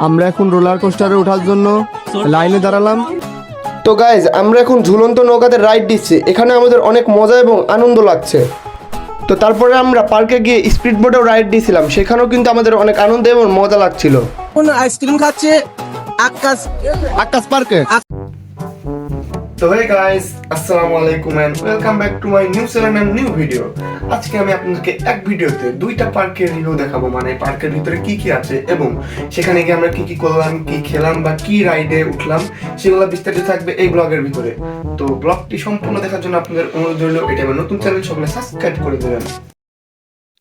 আমরা এখন রোলার কোস্টারে ওঠার জন্য লাইনে দাঁড়ালাম। তো গাইজ আমরা এখন ঝুলন্ত নৌকাতে রাইড দিচ্ছি, এখানে আমাদের অনেক মজা এবং আনন্দ লাগছে। তো তারপরে আমরা পার্কে গিয়ে স্পিড বোটেও রাইড দিয়েছিলাম, সেখানেও কিন্তু আমাদের অনেক আনন্দ এবং মজা লাগছিল। কোন আইসক্রিম খাচ্ছে আকাশ পার্কে। তো হে গাইস, আসসালামু আলাইকুম and welcome back to my new channel and new video. আজকে আমি আপনাদেরকে এক ভিডিওতে দুইটা পার্কের রিভিউ দেখাবো, মানে পার্কের ভিতরে কি কি আছে এবং সেখানে গিয়ে আমরা কি কি করলাম, কি খেলাম বা কি রাইডে উঠলাম, সেগুলো বিস্তারিত থাকবে এই ব্লগের ভিতরে। তো ব্লগটি সম্পূর্ণ দেখার জন্য আপনাদের অনুরোধ রইল, এটা আমার নতুন চ্যানেল, সকলে সাবস্ক্রাইব করে দেবেন।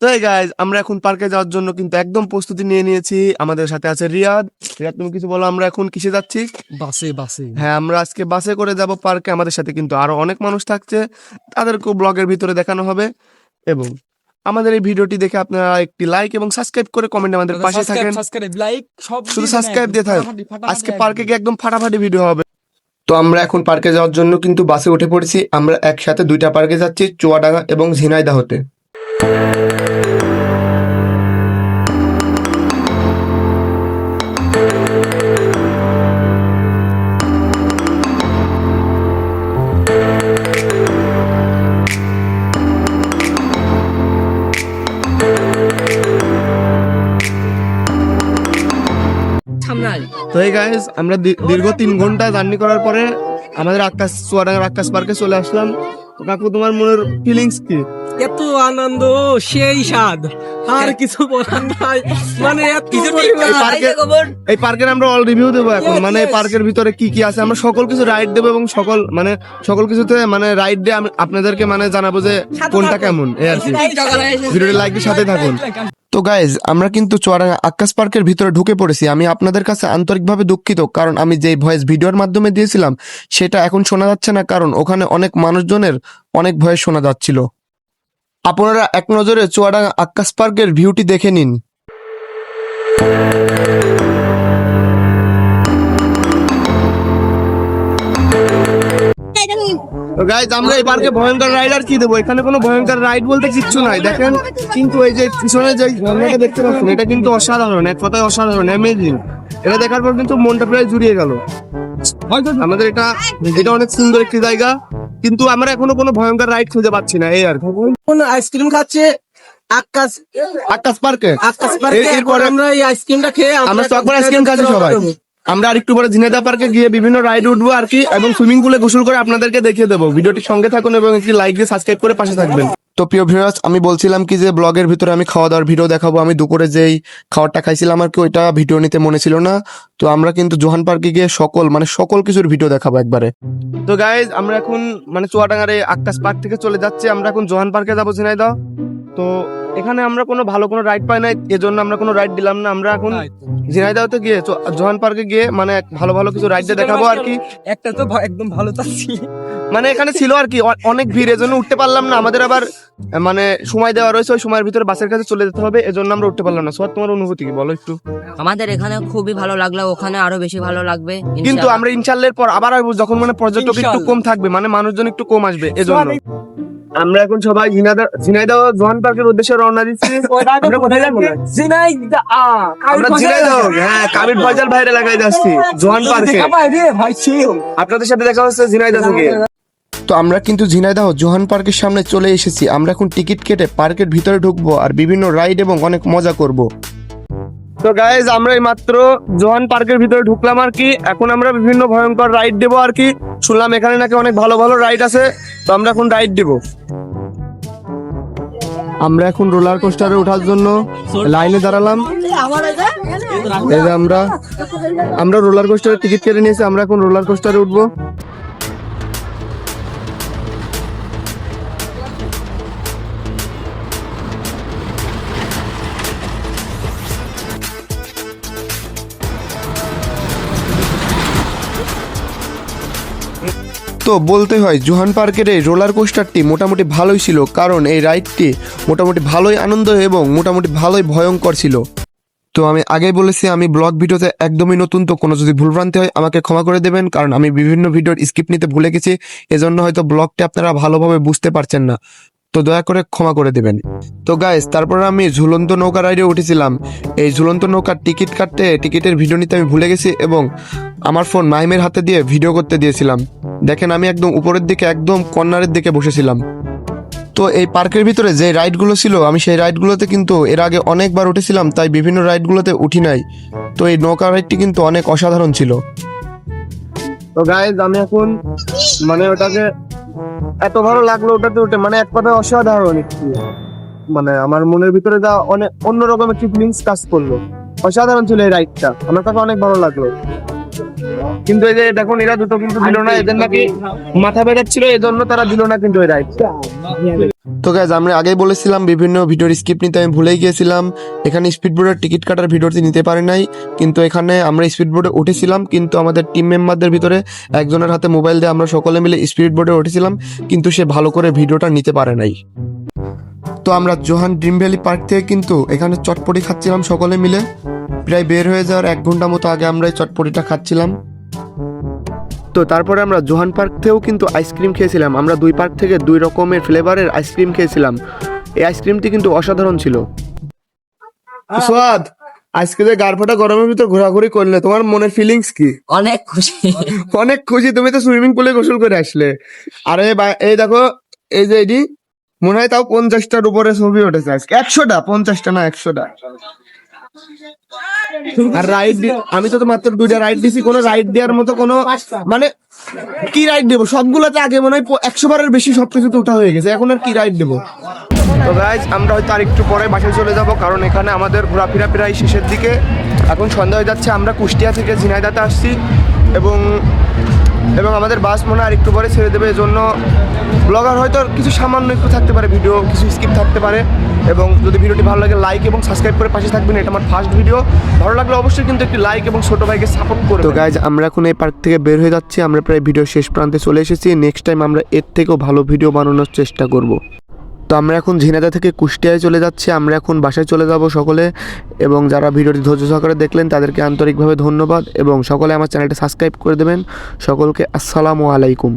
তো গাইজ আমরা এখন পার্কে যাওয়ার জন্য কিন্তু একদম প্রস্তুতি নিয়ে নিয়েছি। আমাদের সাথে আছে রিয়াদ। রিয়াদ, তুমি কিছু বলো, আমরা এখন কিসে যাচ্ছি? বাসে। হ্যাঁ, আমরা আজকে বাসে করে যাব পার্কে। আমাদের সাথে কিন্তু আরো অনেক মানুষ থাকছে, তাদেরকেও ব্লগের ভিতরে দেখানো হবে। এবং আমাদের এই ভিডিওটি দেখে আপনারা একটি লাইক এবং সাবস্ক্রাইব করে কমেন্টে আমাদের পাশে থাকেন। শুধু সাবস্ক্রাইব দিয়ে থাকেন। আজকে পার্কে গিয়ে একদম ফাটাফাটি ভিডিও হবে। তো আমরা এখন পার্কে যাওয়ার জন্য কিন্তু বাসে উঠে পড়েছি। আমরা একসাথে দুইটা পার্কে যাচ্ছি, চুয়াডাঙ্গা এবং ঝিনাইদহতে। তো এই গাইস আমরা দীর্ঘ 3 ঘন্টা জার্নি করার পরে আমাদের চুয়াডাঙ্গার আকাশ পার্কে চলে আসলাম। তো কাকু, তোমার মনের ফিলিংস কি? এত আনন্দ, সেই স্বাদ, আর কিছু বলার নাই। মানে এই পার্কের আমরা অল রিভিউ দেবো এখন। মানে পার্কের ভিতরে কি কি আছে, আমরা সকল কিছু রাইড দেবো এবং সকল কিছুতে মানে রাইড দিয়ে আপনাদেরকে মানে জানাবো যে কোনটা কেমন। এই আর কি, ভিডিওটি লাইক দিয়ে সাথে থাকুন। তো গাইজ আমরা কিন্তু চুয়াডাঙ্গা আকাশ পার্কের ভিতরে ঢুকে পড়েছি। আমি আপনাদের কাছে আন্তরিকভাবে দুঃখিত, কারণ আমি যে ভয়েস ভিডিওর মাধ্যমে দিয়েছিলাম সেটা এখন শোনা যাচ্ছে না, কারণ ওখানে অনেক মানুষজনের অনেক ভয়েস শোনা যাচ্ছিল। আপনারা এক নজরে চুয়াডাঙ্গা আকাশ পার্কের ভিউটি দেখে নিন। তো গাইজ আমরা এই পার্কে ভয়ঙ্কর রাইড আর কি দেবো, এখানে কোনো ভয়ঙ্কর রাইড বলতে কিচ্ছু নাই। দেখেন কিন্তু এই যে পিছনে যে ঝর্ণাটা দেখতে পাচ্ছেন, এটা কিন্তু অসাধারণ, এক কথায় অসাধারণ, অ্যামেজিং। এটা দেখার পর কিন্তু মনটা প্রায় জুড়িয়ে গেল আমাদের। এটা অনেক সুন্দর একটি জায়গা, কিন্তু আমরা এখনো কোনো ভয়ঙ্কর রাইড খুঁজে পাচ্ছি না। এই আর কোন আইসক্রিম খাচ্ছে আকাশ পার্কে। এরপর আমরা এই আইসক্রিমটা খেয়ে আমরা চকবার আইসক্রিম খাচ্ছি সবাই। আমরা আরেকটু পরে ঝিনাইদহ পার্কে গিয়ে বিভিন্ন রাইড উঠবো আর কি, এবং সুইমিং পুলে গোসল করে আপনাদেরকে দেখিয়ে দেবো। ভিডিওটির সঙ্গে থাকুন এবং একটি লাইক দিয়ে সাবস্ক্রাইব করে পাশে থাকবেন। তো প্রিয় ভিউয়ার্স, আমি বলছিলাম কি যে ব্লগের ভিতরে আমি খাওয়া দাওয়ার ভিডিও দেখাবো। আমি দুপুরে যেই খাবারটা খাইছিলাম আর কি, ওইটা ভিডিও নিতে মনে ছিল না। তো আমরা কিন্তু জোহান পার্কে গিয়ে সকল কিছুর ভিডিও দেখাবো একবারে। তো গাইজ আমরা এখন মানে চুয়াডাঙ্গার এই আকাশ পার্ক থেকে চলে যাচ্ছি। আমরা এখন জোহান পার্কে যাবো, ঝিনাইদহ। তো এখানে আমরা ভালো কোনো রাইড পাই নাই, এজন্য আমরা কোনো রাইড দিলাম না। আমরা এখন ঝিনাইদহতে গিয়ে জোহান পার্কে গিয়ে মানে ভালো কিছু রাইড দেখাবো আর কি। একটা তো একদম ভালো চাচ্ছি, মানে এখানে ছিল আর কি অনেক ভিড়, এজন্য উঠতে পারলাম না। আমাদের আবার মানে সময় দেওয়া রয়েছে, ওই সময়ের ভিতরে বাসের কাছে চলে যেতে হবে, এজন্য আমরা উঠতে পারলাম না। সোয়াদ, তোমার অনুভূতি কি বলো একটু? আমাদের এখানে খুবই ভালো লাগলো, ওখানে আরো বেশি ভালো লাগবে কিন্তু আমরা ইনশাআল্লাহ পর আবার আসবো, যখন মানে পর্যটক একটু কম থাকবে, মানে মানুষজন একটু কম আসবে, এজন্য। আমরা এখন সবাই ঝিনাইদহ জোহান পার্কের উদ্দেশ্যে রওনা দিচ্ছি। আমরা কোথায় যাবো? আমরা ঝিনাইদহ, হ্যাঁ, কাবির ফয়সাল ভাইয়ের এলাকায় যাচ্ছি, জোহান পার্কে। আপনাদের সাথে দেখা হচ্ছে ঝিনাইদহ থেকে। তো আমরা কিন্তু ঝিনাইদহ জোহান পার্কের সামনে চলে এসেছি। আমরা এখন টিকিট কেটে পার্কের ভিতরে ঢুকবো আর বিভিন্ন রাইড এবং অনেক মজা করব। তো গাইজ আমরা এই মাত্র জোহান পার্কের ভিতরে ঢুকলাম আর কি। এখন আমরা বিভিন্ন ভয়ঙ্কর রাইড দেবো আর কি। শুনলাম এখানে নাকি অনেক ভালো রাইড আছে, তো আমরা এখন রাইড দেবো। আমরা এখন রোলার কোস্টারে ওঠার জন্য লাইনে দাঁড়ালাম। এই যে আমরা রোলার কোস্টারের টিকিট কেটে নিয়েছি, আমরা এখন রোলার কোস্টারে উঠবো। তো বলতে হয় জোহান পার্কের এই রোলার কোস্টারটি মোটামুটি ভালোই ছিল, কারণ এই রাইডটি মোটামুটি ভালোই আনন্দ এবং মোটামুটি ভালোই ভয়ঙ্কর ছিল। তো আমি আগেই বলেছি আমি ব্লগ ভিডিওতে একদমই নতুন, তো কোনো যদি ভুলভ্রান্তি হয় আমাকে ক্ষমা করে দেবেন, কারণ আমি বিভিন্ন ভিডিওর স্কিপ নিতে ভুলে গেছি, এজন্য হয়তো ব্লগটি আপনারা ভালোভাবে বুঝতে পারছেন না। তো তো দয়া করে ক্ষমা করে দেবেন। তো গাইস তারপর আমি ঝুলন্ত নৌকা রাইডে উঠেছিলাম। এই ঝুলন্ত নৌকার টিকিট কাটতে টিকিটের ভিডিও নিতে আমি ভুলে গেছি এবং আমার ফোন মাহিমের হাতে দিয়ে ভিডিও করতে দিয়েছিলাম। দেখেন আমি একদম উপরের দিকে একদম কর্নারের দিকে বসেছিলাম। তো এই পার্কের ভিতরে যে রাইডগুলো ছিল আমি সেই রাইডগুলোতে কিন্তু এর আগে অনেকবার উঠেছিলাম, তাই বিভিন্ন রাইডগুলোতে উঠি নাই। তো এই নৌকা রাইডটি কিন্তু অনেক অসাধারণ ছিল। তো গাইজ আমি এখন মানে ওটাকে এত ভালো লাগলো ওটাতে উঠে, মানে এক কথায় অসাধারণ একটু, মানে আমার মনের ভিতরে যা অনেক অন্যরকম একটি ফিলিংস কাজ করলো। অসাধারণ ছিল এই রাইডটা, আমার কাছে অনেক ভালো লাগলো। কিন্তু এই যে দেখুন এরা দুটো কিন্তু দিল না, এদের নাকি মাথা ব্যথাচ্ছিল, এই জন্য তারা দিল না কিন্তু এই রাইডটা। তো গাইজ আমরা আগেই বলেছিলাম বিভিন্ন ভিডিওর স্কিপ নিতে আমি ভুলেই গিয়েছিলাম। এখানে স্পিড বোর্ডের টিকিট কাটার ভিডিওটি নিতে পারি নাই, কিন্তু এখানে আমরা স্পিড বোর্ডে উঠেছিলাম, কিন্তু আমাদের টিম মেম্বারদের ভিতরে একজনের হাতে মোবাইল দিয়ে আমরা সকলে মিলে স্পিড বোর্ডে উঠেছিলাম, কিন্তু সে ভালো করে ভিডিওটা নিতে পারে নাই। তো আমরা জোহান ড্রিম ভ্যালি পার্ক থেকে কিন্তু এখানে চটপটি খাচ্ছিলাম সকলে মিলে। প্রায় বের হয়ে যাওয়ার 1 ঘন্টা মতো আগে আমরা এই চটপটিটা খাচ্ছিলাম। তো তারপরে আমরা জোহান পার্ক থেকেও কিন্তু আইসক্রিম খেয়েছিলাম। আমরা 2 পার্ক থেকে 2 রকমের ফ্লেভারের আইসক্রিম খেয়েছিলাম। এই আইসক্রিমটি কিন্তু অসাধারণ ছিল। সোয়াদ, আজকে যে গারফাটা গরমের ভিতর ঘোরাঘুরি করলে তোমার মনের ফিলিংস কি? অনেক খুশি। অনেক খুশি, তুমি তো সুইমিং পুলে গোসল করে আসলে। আরে এই দেখো, এই যে এটি মনে হয় তাও 50টার উপরে ছবি উঠেছে আজকে। 100টা, 50টা না 100টা। আর রাইড আমি তো মাত্র 2টা রাইড দিছি, কোনো রাইড দেওয়ার মতো কোনো মানে কি রাইড দেবো? সবগুলোতে আগে মনে হয় 100 বারের বেশি সবকিছু তো ওঠা হয়ে গেছে, এখন আর কি রাইড দেবো? তো গাইজ আমরা হয়তো আর একটু পরে বাসায় চলে যাব, কারণ এখানে আমাদের ঘোরাফেরা প্রায় শেষের দিকে। এখন সন্ধ্যা হয়ে যাচ্ছে, আমরা কুষ্টিয়া থেকে ঝিনাইদহতে আসছি এবং আমাদের বাস মনে হয় আর একটু পরে ছেড়ে দেবে। এজন্য ব্লগার হয়তো কিছু সামান্য একটু থাকতে পারে, ভিডিও কিছু স্কিপ থাকতে পারে। এবং যদি ভিডিওটি ভালো লাগে লাইক এবং সাবস্ক্রাইব করে পাশে থাকবেন, এটা আমার ফার্স্ট ভিডিও। ভালো লাগলে অবশ্যই কিন্তু একটি লাইক এবং ছোট ভাইকে সাপোর্ট করবে। তো গাইজ আমরা এখন এই পার্ক থেকে বের হয়ে যাচ্ছি, আমরা প্রায় ভিডিও শেষ প্রান্তে চলে এসেছি। নেক্সট টাইম আমরা এর থেকেও ভালো ভিডিও বানানোর চেষ্টা করব। তো আমরা এখন ঝিনাইদহ থেকে কুষ্টিয়ায় চলে যাচ্ছি, আমরা এখন বাসায় চলে যাব সকলে। এবং যারা ভিডিওটি ধৈর্য সহকারে দেখলেন তাদেরকে আন্তরিকভাবে ধন্যবাদ এবং সকলে আমার চ্যানেলটি সাবস্ক্রাইব করে দেবেন। সকলকে আসসালামু আলাইকুম।